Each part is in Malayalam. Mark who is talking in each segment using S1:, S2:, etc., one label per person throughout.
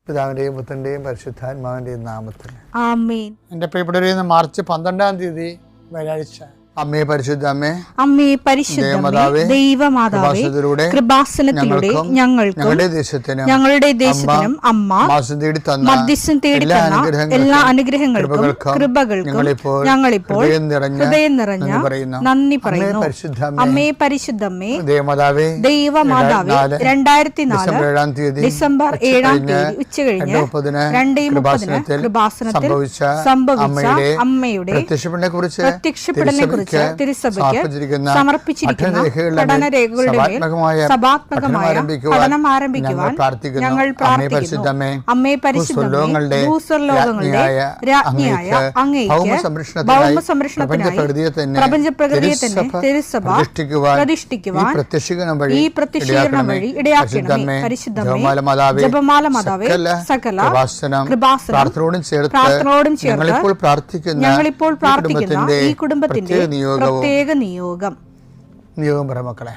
S1: പിതാവിൻ്റെയും പുത്രൻ്റെയും പരിശുദ്ധാത്മാവിൻ്റെയും നാമത്തിൽ
S2: ആമേൻ.
S1: എൻ്റെ പ്രിയപ്പെട്ടവരെ, മാർച്ച് 12 വ്യാഴാഴ്ച. അമ്മേ പരിശുദ്ധ അമ്മേ,
S2: അമ്മേ പരിശുദ്ധമേ, ദൈവമാതാവേ, കൃപാസനത്തിലൂടെ ഞങ്ങൾക്കും ഞങ്ങളുടെ ദേശത്തിനും അമ്മ മധ്യസ്ഥം തേടി തന്ന എല്ലാ അനുഗ്രഹങ്ങൾക്കും കൃപകൾക്കും ഞങ്ങളിപ്പോൾ ഹൃദയം നിറഞ്ഞ നന്ദി പറയുന്നു. അമ്മേ പരിശുദ്ധമേ, ദൈവമാതാവേ, 2004 ഡിസംബർ 7 ഉച്ചകഴിഞ്ഞ് 2:30 കൃപാസനത്തിൽ സംഭവിച്ച അമ്മയുടെ പ്രത്യക്ഷപ്പെടലിനെ കുറിച്ച് തിരുസഭയ്ക്ക് സമർപ്പിച്ചിരിക്കുന്ന പഠനരേഖകളുടെ മേൽ സഭാത്മകമായ പഠനം ആരംഭിക്കുവാൻ ഞങ്ങൾ പ്രാർത്ഥിക്കുന്നു. അമ്മേ പരിശുദ്ധമേ, ഭൂസ്വർലോകങ്ങളുടെ രാജ്ഞിയായ അങ്ങേയ്ക്ക് ഭൗമസംരക്ഷണത്തിനായി പ്രപഞ്ചപ്രകൃതിയെ തന്നെ തിരുസഭ പ്രതിഷ്ഠിക്കുവാൻ ഈ പ്രത്യക്ഷീകരണം വഴി ഇടയാക്കണമേ. പരിശുദ്ധമേ, ജപമാല മാതാവേ, സകല കൃപാസനം പ്രാർത്ഥനയോടും ചേർത്ത് ഞങ്ങളിപ്പോൾ പ്രാർത്ഥിക്കുന്ന ഈ കുടുംബത്തിന്റെ പ്രത്യേക നിയോഗം
S1: പറ മക്കളെ.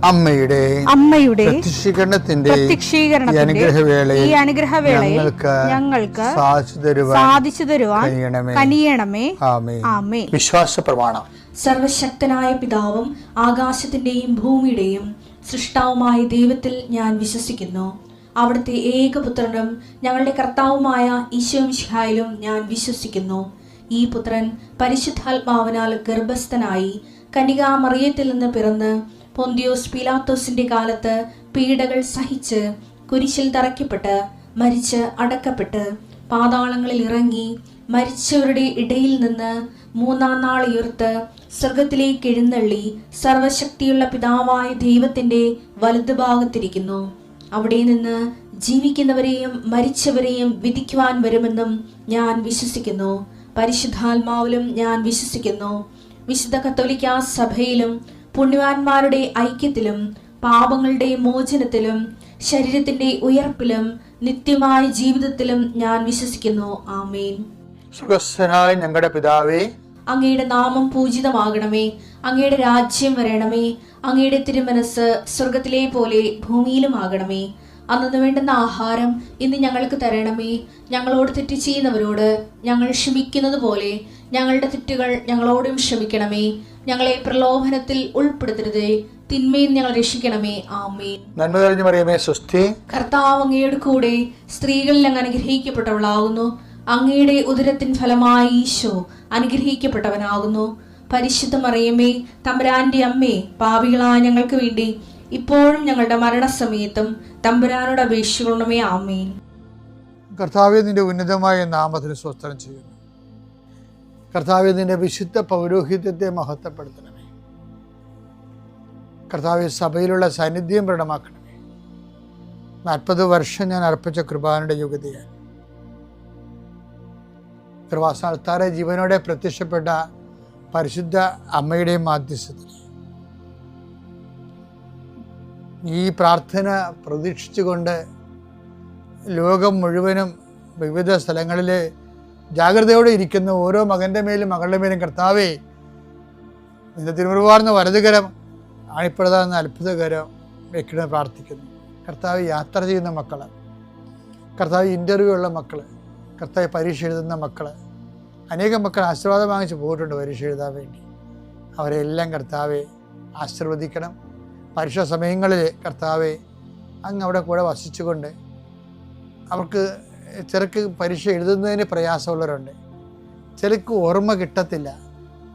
S2: അമ്മയുടെ
S1: പ്രത്യക്ഷീകരണത്തിന്റെ
S2: ഈ അനുഗ്രഹവേളയിൽ ഞങ്ങൾക്ക് സാധിച്ചു തരുവാൻ കനിയണമേ. ആമേൻ.
S1: വിശ്വാസ പ്രമാണം.
S3: സർവശക്തനായ പിതാവും ആകാശത്തിന്റെയും ഭൂമിയുടെയും സൃഷ്ടാവുമായ ദൈവത്തിൽ ഞാൻ വിശ്വസിക്കുന്നു. അവിടുത്തെ ഏകപുത്രനും ഞങ്ങളുടെ കർത്താവുമായ ഈശോ മിശിഹായിലും ഞാൻ വിശ്വസിക്കുന്നു. ഈ പുത്രൻ പരിശുദ്ധാത്മാവിനാൽ ഗർഭസ്ഥനായി കന്യകാമറിയത്തിൽ നിന്ന് പിറന്ന് പൊന്തിയോസ് പീലാത്തോസിന്റെ കാലത്ത് പീഡകൾ സഹിച്ച് കുരിശിൽ തറയ്ക്കപ്പെട്ട് മരിച്ച് അടക്കപ്പെട്ട് പാതാളങ്ങളിൽ ഇറങ്ങി മരിച്ചവരുടെ ഇടയിൽ നിന്ന് 3-ാം നാൾ ഉയർത്ത് സ്വർഗത്തിലേക്ക് എഴുന്നള്ളി സർവശക്തിയുള്ള പിതാവായ ദൈവത്തിന്റെ വലതുഭാഗത്തിരിക്കുന്നു. അവിടെ നിന്ന് ജീവിക്കുന്നവരെയും മരിച്ചവരെയും വിധിക്കുവാൻ വരുമെന്നും ഞാൻ വിശ്വസിക്കുന്നു. പരിശുദ്ധാത്മാവിലും ഞാൻ വിശ്വസിക്കുന്നു. വിശുദ്ധ കത്തോലിക്കാ സഭയിലും പുണ്യവാന്മാരുടെ ഐക്യത്തിലും പാപങ്ങളുടെ മോചനത്തിലും ശരീരത്തിന്റെ ഉയർപ്പിലും നിത്യമായ ജീവിതത്തിലും ഞാൻ വിശ്വസിക്കുന്നു. ആമേൻ.
S1: സുഖസ്ഥനായ ഞങ്ങളുടെ പിതാവേ,
S3: അങ്ങയുടെ നാമം പൂജിതമാകണമേ. അങ്ങയുടെ രാജ്യം വരണമേ. അങ്ങയുടെ തിരുമനസ് സ്വർഗത്തിലെ പോലെ ഭൂമിയിലും ആകണമേ. അന്നു വേണ്ടുന്ന ആഹാരം ഇന്ന് ഞങ്ങൾക്ക് തരണമേ. ഞങ്ങളോട് തെറ്റ് ചെയ്യുന്നവരോട് ഞങ്ങൾ ക്ഷമിക്കുന്നത് പോലെ ഞങ്ങളുടെ തെറ്റുകൾ ഞങ്ങളോടും ക്ഷമിക്കണമേ. ഞങ്ങളെ പ്രലോഭനത്തിൽ ഉൾപ്പെടുത്തരുതേ, തിന്മയിൽ ഞങ്ങൾ രക്ഷിക്കണമേ. ആമേൻ.
S1: നന്മ നിറഞ്ഞ മറിയമേ, സ്വസ്തി.
S3: കർത്താവ് അങ്ങയുടെ കൂടെ സ്ത്രീകളിൽ അങ്ങ് അനുഗ്രഹിക്കപ്പെട്ടവളാകുന്നു. അങ്ങയുടെ ഉദരത്തിൻ ഫലമായി ഈശോ അനുഗ്രഹിക്കപ്പെട്ടവനാകുന്നു. പരിശുദ്ധ മറിയമേ, തമ്പുരാന്റെ അമ്മേ, പാപികളായ ഞങ്ങൾക്ക് വേണ്ടി ഇപ്പോഴും ഞങ്ങളുടെ മരണസമയത്തും തമ്പുരാനോട് അപേക്ഷിക്കണമേ. ആമേൻ.
S1: കർത്താവേ, നിന്റെ ഉന്നതമായ നാമത്തിന് സ്തോത്രം ചെയ്യുന്നു. കർത്താവേ, നിന്റെ വിശുദ്ധ പൗരോഹിത്യത്തെ മഹത്വപ്പെടുത്തണമേ. കർത്താവേ, സഭയിലുള്ള സാന്നിധ്യം പ്രകടമാക്കണമേ. 40 വർഷം ഞാൻ അർപ്പിച്ച കൃപാനയുടെ യോഗ്യതയാണ്. കൃപാസ്ഥാനത്താറെ ജീവനോടെ പ്രത്യക്ഷപ്പെട്ട പരിശുദ്ധ അമ്മയുടെയും മാധ്യസ്ഥത്തിൽ ഈ പ്രാർത്ഥന പ്രതീക്ഷിച്ചുകൊണ്ട് ലോകം മുഴുവനും വിവിധ സ്ഥലങ്ങളിൽ ജാഗ്രതയോടെ ഇരിക്കുന്ന ഓരോ മകൻ്റെ മേലും മകളുടെ മേലും കർത്താവേ, നിന്റെ തിരുമുറുവാർന്ന വലതുകരം ആണിപ്പെടുതാന്ന അത്ഭുതകരം വെക്കണമെന്ന് പ്രാർത്ഥിക്കുന്നു. കർത്താവ് യാത്ര ചെയ്യുന്ന മക്കൾ, കർത്താവ് ഇൻ്റർവ്യൂ ഉള്ള മക്കൾ, കർത്താവ് പരീക്ഷ എഴുതുന്ന മക്കൾ, അനേകം മക്കൾ ആശീർവാദം വാങ്ങിച്ച് പോയിട്ടുണ്ട് പരീക്ഷ എഴുതാൻ വേണ്ടി. അവരെല്ലാം കർത്താവെ ആശീർവദിക്കണം. പരീക്ഷാ സമയങ്ങളിൽ കർത്താവെ അങ്ങ് അവിടെ കൂടെ വസിച്ചുകൊണ്ട് അവർക്ക് ചിലർക്ക് പരീക്ഷ എഴുതുന്നതിന് പ്രയാസമുള്ളവരുണ്ട്, ചിലർക്ക് ഓർമ്മ കിട്ടത്തില്ല,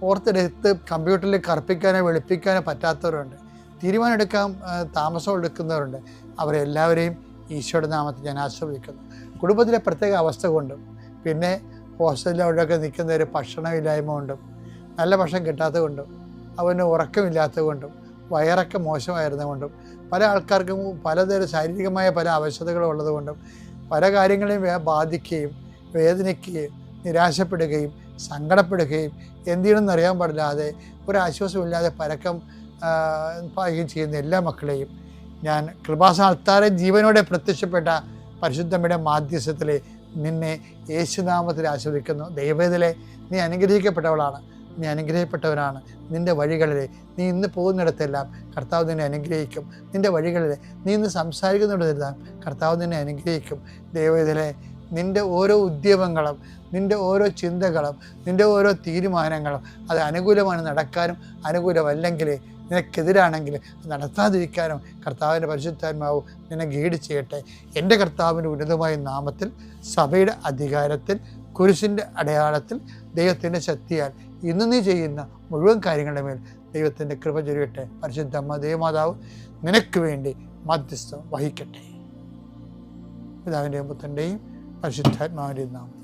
S1: ഓർത്തെടുത്ത് കമ്പ്യൂട്ടറിൽ കറുപ്പിക്കാനോ വെളുപ്പിക്കാനോ പറ്റാത്തവരുണ്ട്, തീരുമാനം എടുക്കാൻ താമസം എടുക്കുന്നവരുണ്ട്. അവരെല്ലാവരെയും ഈശോയുടെ നാമത്തിൽ ഞാൻ ആശ്രയിക്കുന്നു. കുടുംബത്തിലെ പ്രത്യേക അവസ്ഥ കൊണ്ടും പിന്നെ ഹോസ്റ്റലിൽ അവിടെയൊക്കെ നിൽക്കുന്നവർ ഭക്ഷണമില്ലായ്മ കൊണ്ടും നല്ല ഭക്ഷണം കിട്ടാത്തത് കൊണ്ടും അവന് ഉറക്കമില്ലാത്തത് കൊണ്ടും വയറൊക്കെ മോശമായിരുന്നതുകൊണ്ടും പല ആൾക്കാർക്കും പലതരം ശാരീരികമായ പല അവശതകളും ഉള്ളതുകൊണ്ടും പല കാര്യങ്ങളെയും ബാധിക്കുകയും വേദനിക്കുകയും നിരാശപ്പെടുകയും സങ്കടപ്പെടുകയും എന്ത് ചെയ്യണമെന്ന് അറിയാൻ പാടില്ലാതെ ഒരാശ്വാസമില്ലാതെ പരക്കം പാകുകയും ചെയ്യുന്ന എല്ലാ മക്കളെയും ഞാൻ കൃപാസനത്താറെ ജീവനോടെ പ്രത്യക്ഷപ്പെട്ട പരിശുദ്ധമ്മയുടെ മാധ്യസ്ഥത്തിൽ നിന്നെ യേശുനാമത്തിൽ ആശ്രയിക്കുന്നു. ദൈവത്തിലെ നീ അനുഗ്രഹിക്കപ്പെട്ടവളാണ്, നീ അനുഗ്രഹിക്കപ്പെട്ടവനാണ്. നിൻ്റെ വഴികളിൽ നീ ഇന്ന് പോകുന്നിടത്തെല്ലാം കർത്താവ് നിന്നെ അനുഗ്രഹിക്കും. നിൻ്റെ വഴികളിൽ നീ ഇന്ന് സംസാരിക്കുന്നിടത്തെല്ലാം കർത്താവ് നിന്നെ അനുഗ്രഹിക്കും. ദൈവത്തിലെ നിൻ്റെ ഓരോ ഉദ്യമങ്ങളും നിൻ്റെ ഓരോ ചിന്തകളും നിൻ്റെ ഓരോ തീരുമാനങ്ങളും അത് അനുകൂലമാണ് നടക്കാനും അനുകൂലമല്ലെങ്കിൽ നിനക്കെതിരാണെങ്കിൽ നടത്താതിരിക്കാനും കർത്താവിൻ്റെ പരിശുദ്ധാത്മാവ് നിന്നെ ഗൈഡ് ചെയ്യട്ടെ. എൻ്റെ കർത്താവിൻ്റെ ഉന്നതമായ നാമത്തിൽ സഭയുടെ അധികാരത്തിൽ കുരിശിൻ്റെ അടയാളത്തിൽ ദൈവത്തിൻ്റെ ശക്തിയാൽ ഇന്ന് നീ ചെയ്യുന്ന മുഴുവൻ കാര്യങ്ങളുടെ മേൽ ദൈവത്തിൻ്റെ കൃപ ചൊരിയട്ടെ. പരിശുദ്ധമ്മ ദേവമാതാവ് നിനക്ക് വേണ്ടി മധ്യസ്ഥം വഹിക്കട്ടെ. പിതാവിൻ്റെയും പുത്രൻ്റെയും പരിശുദ്ധാത്മാവിൻ്റെയും നാമത്തിൽ.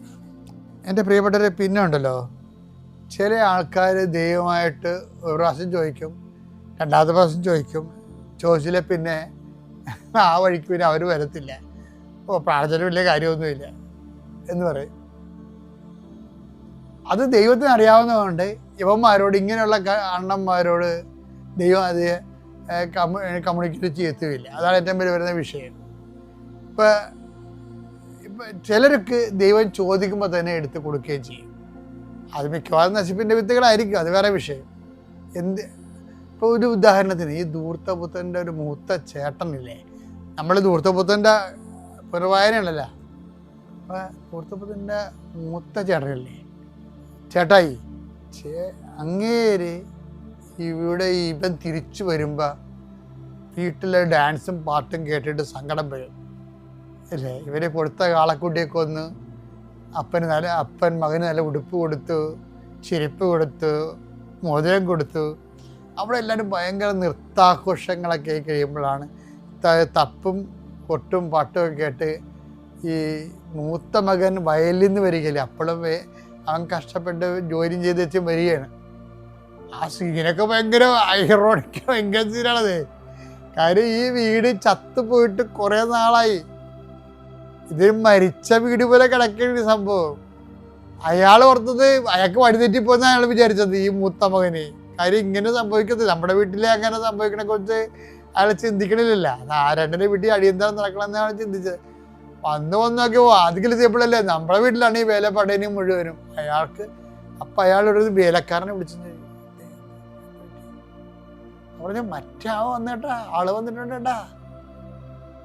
S1: എൻ്റെ പ്രിയപ്പെട്ടവരെ, പിന്നെ ഉണ്ടല്ലോ ചില ആൾക്കാർ ദൈവമായിട്ട് ഒരു പ്രാവശ്യം ചോദിക്കും, രണ്ടാമത്തെ പ്രാവശ്യം ചോദിച്ചില്ല, പിന്നെ ആ വഴിക്ക് പിന്നെ അവർ വരത്തില്ല, പ്രാർത്ഥന വലിയ കാര്യമൊന്നുമില്ല എന്ന് പറയും. അത് ദൈവത്തിന് അറിയാവുന്നതുകൊണ്ട് ഇവന്മാരോട് ഇങ്ങനെയുള്ള അണ്ണന്മാരോട് ദൈവം അത് കമ്മ്യൂണിക്കേറ്റ് ചെയ്യത്തുമില്ല. അതാണ് ഏറ്റവും വലിയ വരുന്ന വിഷയം. ഇപ്പം ചിലർക്ക് ദൈവം ചോദിക്കുമ്പോൾ തന്നെ എടുത്ത് കൊടുക്കുകയും ചെയ്യും. അത് മിക്കവാറും നശിപ്പിൻ്റെ വിത്തുകളായിരിക്കും, അത് വേറെ വിഷയം. ഇപ്പോൾ ഒരു ഉദാഹരണത്തിന് ഈ ധൂർത്തപുത്രൻ്റെ ഒരു മൂത്ത ചേട്ടനില്ലേ, നമ്മൾ ധൂർത്തപുത്രൻ്റെ പുനർവായനയല്ല, അപ്പോൾ ധൂർത്തപുത്രൻ്റെ മൂത്ത ചേട്ടനില്ലേ, ചേട്ടായി അങ്ങേര് ഇവിടെ ഇവൻ തിരിച്ചു വരുമ്പോൾ വീട്ടിലെ ഡാൻസും പാട്ടും കേട്ടിട്ട് സങ്കടം വരും അല്ലേ. ഇവരെ കൊടുത്ത കാളക്കുട്ടിയൊക്കെ ഒന്ന് അപ്പൻ മകന് നല്ല ഉടുപ്പ് കൊടുത്തു, ചെരുപ്പ് കൊടുത്തു, മോതിരം കൊടുത്തു. അവിടെ എല്ലാവരും ഭയങ്കര നൃത്താഘോഷങ്ങളൊക്കെ കഴിയുമ്പോഴാണ് തപ്പും കൊട്ടും പാട്ടും ഒക്കെ കേട്ട് ഈ മൂത്ത മകൻ വയലിൽ നിന്ന് വരികയില്ലേ, അപ്പോഴും അവൻ കഷ്ടപ്പെട്ട് ജോലിയും ചെയ്ത് വെച്ച് വരികയാണ്. ആ സീനൊക്കെ ഭയങ്കര ഐറോണിക്ക് ഭയങ്കര സീനാണത്. കാര്യം ഈ വീട് ചത്തുപോയിട്ട് കുറേ നാളായി, ഇത് മരിച്ച വീട് പോലെ കിടക്കേണ്ട സംഭവം. അയാൾ ഓർത്തത് അയാൾക്ക് വഴിതെറ്റിപ്പോന്ന് അയാൾ വിചാരിച്ചത് ഈ മൂത്ത മകന്. കാര്യം ഇങ്ങനെ സംഭവിക്കത്തില്ല, നമ്മുടെ വീട്ടിൽ അങ്ങനെ സംഭവിക്കണെ കുറിച്ച് അയാൾ ചിന്തിക്കണില്ല. അത് ആരുടെ വീട്ടിൽ അടിയന്തരം നടക്കണമെന്ന് അയാൾ ചിന്തിച്ചത്. വന്ന് നോക്കി ആദ്യം ചെയ്യപ്പോഴല്ലേ നമ്മുടെ വീട്ടിലാണ് ഈ വേല പടയനും മുഴുവനും അയാൾക്ക്. അപ്പം അയാളൊരു വേലക്കാരനെ വിളിച്ചു പറഞ്ഞു, മറ്റേ വന്നേട്ടാ, ആള് വന്നിട്ടുണ്ടേട്ടാ.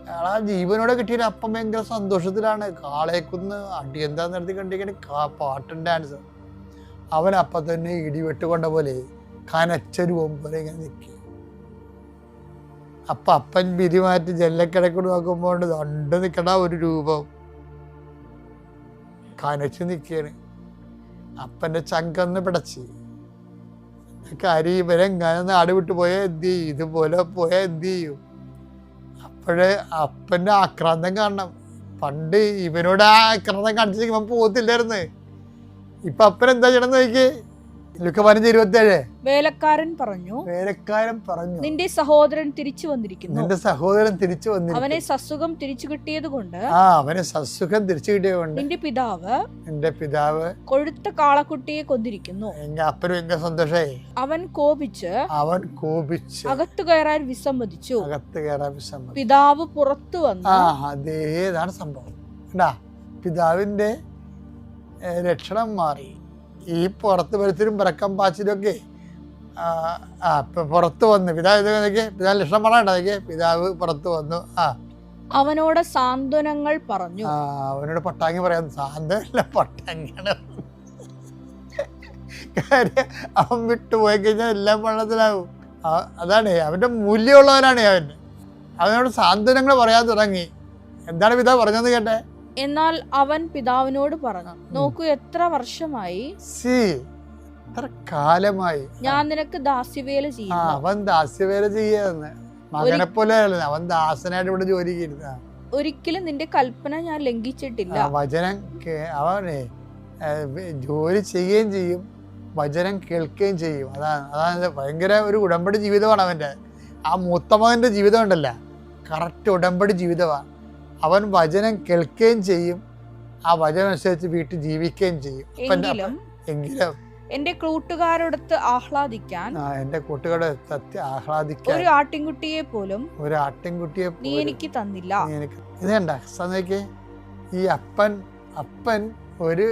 S1: അയാൾ ആ ജീവനോടെ കിട്ടിയൊരു അപ്പം ഭയങ്കര സന്തോഷത്തിലാണ്. കാളേക്കുന്ന് അടിയന്തരം നടത്തി കണ്ടിരിക്കണ പാട്ടും ഡാൻസ്. അവൻ അപ്പം തന്നെ ഇടിവെട്ടുകൊണ്ട പോലെ കനച്ചൊരു പോലെ ഇങ്ങനെ നിൽക്കുക. അപ്പം അപ്പൻ പിരിമാറ്റി ജല്ലക്കിടക്കൂടെ നോക്കുമ്പോൾ കണ്ടു നിൽക്കണ ഒരു രൂപം കനച്ച് നിൽക്കുകയാണ്. അപ്പൻ്റെ ചങ്കന്ന് പിടച്ച് കാര്യം ഇവരെങ്ങനെ നാട് വിട്ടു പോയാൽ എന്ത് ചെയ്യും, ഇതുപോലെ പോയാൽ എന്ത് ചെയ്യും. അപ്പോഴേ അപ്പൻ്റെ ആക്രാന്തം കാണണം. പണ്ട് ഇവനോട് ആ ആക്രാന്തം കാണിച്ചിരിക്കും ഇവൻ പോകത്തില്ലായിരുന്നു. ഇപ്പം അപ്പൻ എന്താ ചെയ്യണമെന്ന് നോക്കി. ലുക്ക 15:27
S2: വേലക്കാരൻ പറഞ്ഞു,
S3: നിന്റെ സഹോദരൻ തിരിച്ചു വന്നിരിക്കുന്നു,
S2: അവനെ സസുഖം തിരിച്ചു കിട്ടിയത് കൊണ്ട്
S1: നിന്റെ പിതാവ്
S2: കൊഴുത്ത കാളക്കുട്ടിയെ കൊന്നിരിക്കുന്നു.
S1: അപ്പനും എങ്ങനെ സന്തോഷമായി.
S2: അവൻ കോപിച്ച് അകത്തു കയറാൻ വിസമ്മതിച്ചു. പിതാവ് പുറത്തു വന്നു.
S1: അതേതാണ് സംഭവം. പിതാവിന്റെ ലക്ഷണം മാറി. ഈ പുറത്ത് വരുത്തിലും പിറക്കം പാച്ചിലൊക്കെ പുറത്ത് വന്നു. പിതാവ് ലക്ഷണം പറയണ്ടേ, പിതാവ് പുറത്ത് വന്നു.
S2: അവനോട് സാന്ത്വനങ്ങൾ പറഞ്ഞു.
S1: അവനോട് പട്ടാങ്ങി പറയാൻ, സാന്ത്വനല്ല പട്ടാങ്ങിയാണ്. കാര്യം അവൻ വിട്ടുപോയി കഴിഞ്ഞാൽ എല്ലാം വെള്ളത്തിലാവും. അതാണ് അവൻ്റെ മൂല്യമുള്ളവനാണ് അവൻ. അവനോട് സാന്ത്വനങ്ങൾ പറയാൻ തുടങ്ങി. എന്താണ് പിതാവ് പറഞ്ഞതെന്ന് കേട്ടെ.
S2: എന്നാൽ അവൻ പിതാവിനോട് പറഞ്ഞു, നോക്കൂ, എത്ര വർഷമായി
S1: എത്ര കാലമായി
S2: ഞാൻ നിനക്ക് ദാസ്യവേല ചെയ്യുന്നു.
S1: അവൻ ദാസ്യവേല ചെയ്യാന്ന് മകനെ പോലെ അവൻ ദാസനായിട്ട് ഇവിടെ ജോലി ചെയ്യുന്ന.
S2: ഒരിക്കലും നിന്റെ കൽപ്പന ഞാൻ ലംഘിച്ചിട്ടില്ല.
S1: വചനം അവനെ ജോലി ചെയ്യുകയും ചെയ്യും, വചനം കേൾക്കുകയും ചെയ്യും. അതാണ് ഭയങ്കര ഒരു ഉടമ്പടി ജീവിതമാണ് അവൻ്റെ. ആ മൂത്ത മകൻ്റെ ജീവിതം ഉണ്ടല്ല, കറക്റ്റ് ഉടമ്പടി ജീവിതമാണ്. അവൻ വചനം കേൾക്കുകയും ചെയ്യും, ആ വചനം അനുസരിച്ച് വീട്ടിൽ ജീവിക്കുകയും ചെയ്യും. എങ്കിലും
S2: എന്റെ കൂട്ടുകാരോടൊത്ത് ആഹ്ലാദിക്കാൻ,
S1: എന്റെ കൂട്ടുകാരുടെ ആഹ്ലാദിക്കാൻ
S2: ഒരു ആട്ടിൻകുട്ടിയെ പോലും നീ എനിക്ക് തന്നില്ല.
S1: ഇതേണ്ട സന്ധ്യക്ക് ഈ അപ്പൻ ഒരു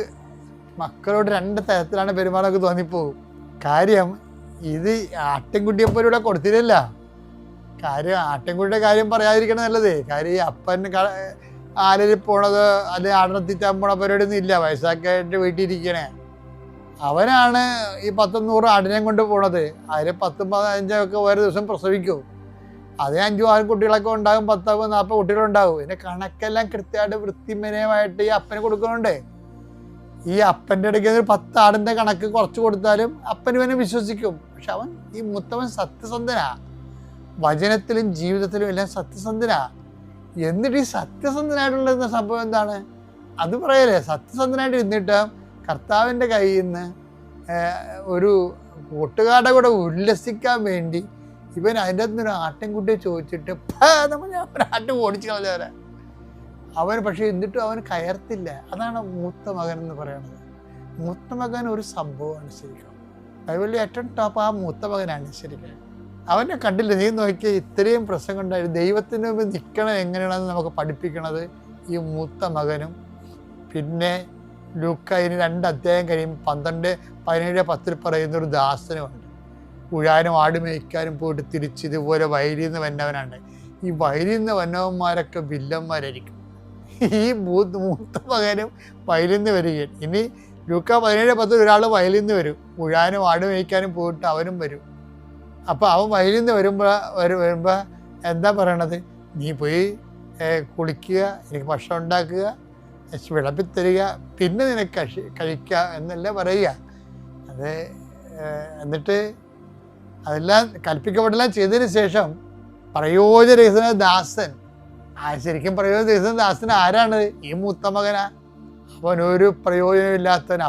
S1: മക്കളോട് രണ്ട് തരത്തിലാണ് പെരുമാറൊക്കെ തോന്നിപ്പോകും. കാര്യം ഇത് ആട്ടിൻകുട്ടിയെ പോലും ഇവിടെ കൊടുത്തില്ലല്ല. കാര്യം ആട്ടിൻകുട്ടിയുടെ കാര്യം പറയാതിരിക്കണം നല്ലത്. കാര്യം ഈ അപ്പൻ ആലയിൽ പോണത് അല്ലെങ്കിൽ ആടത്തിറ്റാൻ പോണ പരിപാടിയൊന്നും ഇല്ല. വയസ്സാക്കായിട്ട് വീട്ടിൽ ഇരിക്കണേ. അവനാണ് ഈ 100 ആടിനെയും കൊണ്ട് പോണത്. അതിൽ 10-15 ഓരോ ദിവസം പ്രസവിക്കും. അത് 5-6 കുട്ടികളൊക്കെ ഉണ്ടാകും, 10-40 കുട്ടികളുണ്ടാകും. ഇതിൻ്റെ കണക്കെല്ലാം കൃത്യമായിട്ട് വൃത്തിമനയമായിട്ട് ഈ അപ്പന് കൊടുക്കുന്നുണ്ട്. ഈ അപ്പൻ്റെ ഇടയ്ക്ക് 10 ആടിൻ്റെ കണക്ക് കുറച്ച് കൊടുത്താലും അപ്പന് ഇവനെ വിശ്വസിക്കും. പക്ഷെ അവൻ ഈ മൂത്തവൻ സത്യസന്ധനാ, വചനത്തിലും ജീവിതത്തിലും എല്ലാം സത്യസന്ധനാ. എന്നിട്ട് ഈ സത്യസന്ധനായിട്ടുള്ള സംഭവം എന്താണ് അത് പറയലേ? സത്യസന്ധനായിട്ട് ഇരുന്നിട്ട് കർത്താവിൻ്റെ കയ്യിൽ നിന്ന് ഒരു കൂട്ടുകാരുടെ കൂടെ ഉല്ലസിക്കാൻ വേണ്ടി ഇവൻ അതിൻ്റെ അകത്ത് ഒരു ആട്ടിൻകുട്ടിയെ ചോദിച്ചിട്ട് ആട്ടും ഓടിച്ചു കളഞ്ഞവരെ അവൻ. പക്ഷെ എന്നിട്ടും അവൻ കയർത്തില്ല. അതാണ് മൂത്ത മകൻ എന്ന് പറയുന്നത്. മൂത്ത മകൻ ഒരു സംഭവമാണ് ശരിക്കും. ബൈബിളിൽ ഏറ്റവും ടോപ്പ് ആ മൂത്ത മകനാണ് ശരിക്കും. അവനെ കണ്ടില്ല, നീ നോക്കിയാൽ ഇത്രയും പ്രസംഗം ഉണ്ടായിരുന്നു. ദൈവത്തിന് മുമ്പ് നിൽക്കണം എങ്ങനെയാണെന്ന് നമുക്ക് പഠിപ്പിക്കണത് ഈ മൂത്ത മകനും. പിന്നെ ലൂക്കായിന് 2 അധ്യായം കഴിയുമ്പോൾ 12-17-10 പറയുന്നൊരു ദാസനുമുണ്ട്. ഉഴാനും ആട് മേയ്ക്കാനും പോയിട്ട് തിരിച്ച് ഇതുപോലെ വയലിൽ നിന്ന് വന്നവനാണ്. ഈ വയലിൽ നിന്ന് വന്നവന്മാരൊക്കെ വില്ലന്മാരായിരിക്കും. ഈ മൂത്ത മകനും വയലിൽ നിന്ന് വരികയും. ഇനി ലൂക്ക 17-10 ഒരാൾ വയലിൽ നിന്ന് വരും, ഉഴാനും ആട് മേയ്ക്കാനും പോയിട്ട് അവനും വരും. അപ്പോൾ അവൻ വയലിൽ നിന്ന് വരുമ്പോൾ എന്താ പറയണത്? നീ പോയി കുളിക്കുക, എനിക്ക് ഭക്ഷണം ഉണ്ടാക്കുക, വിളമ്പിത്തരിക, പിന്നെ നിനക്ക് കഴിക്കുക എന്നല്ല പറയുക. അത് എന്നിട്ട് അതെല്ലാം കൽപ്പിക്കപ്പെട്ടെല്ലാം ചെയ്തതിന് ശേഷം പ്രയോജനരഹിതന ദാസൻ. ശരിക്കും പ്രയോജനരഹിതന ദാസൻ ആരാണ്? ഈ മൂത്ത മകനാ. അവനൊരു പ്രയോജനമില്ലാത്തവൻ.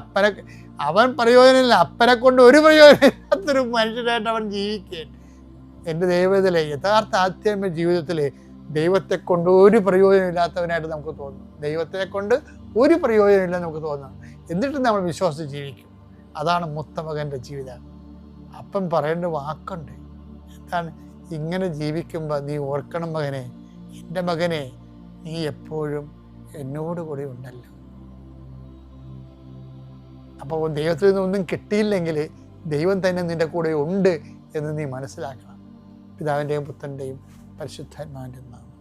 S1: അവൻ പ്രയോജനമില്ല, അപ്പനെ കൊണ്ട് ഒരു പ്രയോജനമില്ലാത്തൊരു മനുഷ്യനായിട്ട് അവൻ ജീവിക്കാൻ. എൻ്റെ ദൈവത്തിലെ യഥാർത്ഥ ആധ്യാത്മിക ജീവിതത്തിൽ ദൈവത്തെ കൊണ്ട് ഒരു പ്രയോജനമില്ലാത്തവനായിട്ട് നമുക്ക് തോന്നും. ദൈവത്തെ കൊണ്ട് ഒരു പ്രയോജനമില്ല നമുക്ക് തോന്നാം. എന്നിട്ട് നമ്മൾ വിശ്വാസിച്ച് ജീവിക്കും. അതാണ് മൂത്ത മകൻ്റെ ജീവിതം. അപ്പം പറയേണ്ട വാക്കുണ്ട്. എന്താണ്? ഇങ്ങനെ ജീവിക്കുമ്പോൾ നീ ഓർക്കണം മകനെ, എൻ്റെ മകനെ, നീ എപ്പോഴും എന്നോട് കൂടി ഉണ്ടല്ലോ. അപ്പോൾ ദൈവത്തിൽ നിന്നൊന്നും കിട്ടിയില്ലെങ്കിൽ ദൈവം തന്നെ നിൻ്റെ കൂടെ ഉണ്ട് എന്ന് നീ മനസ്സിലാക്കണം. പിതാവിൻ്റെയും പുത്രൻ്റെയും പരിശുദ്ധാത്മാവിൻ്റെ നാമം.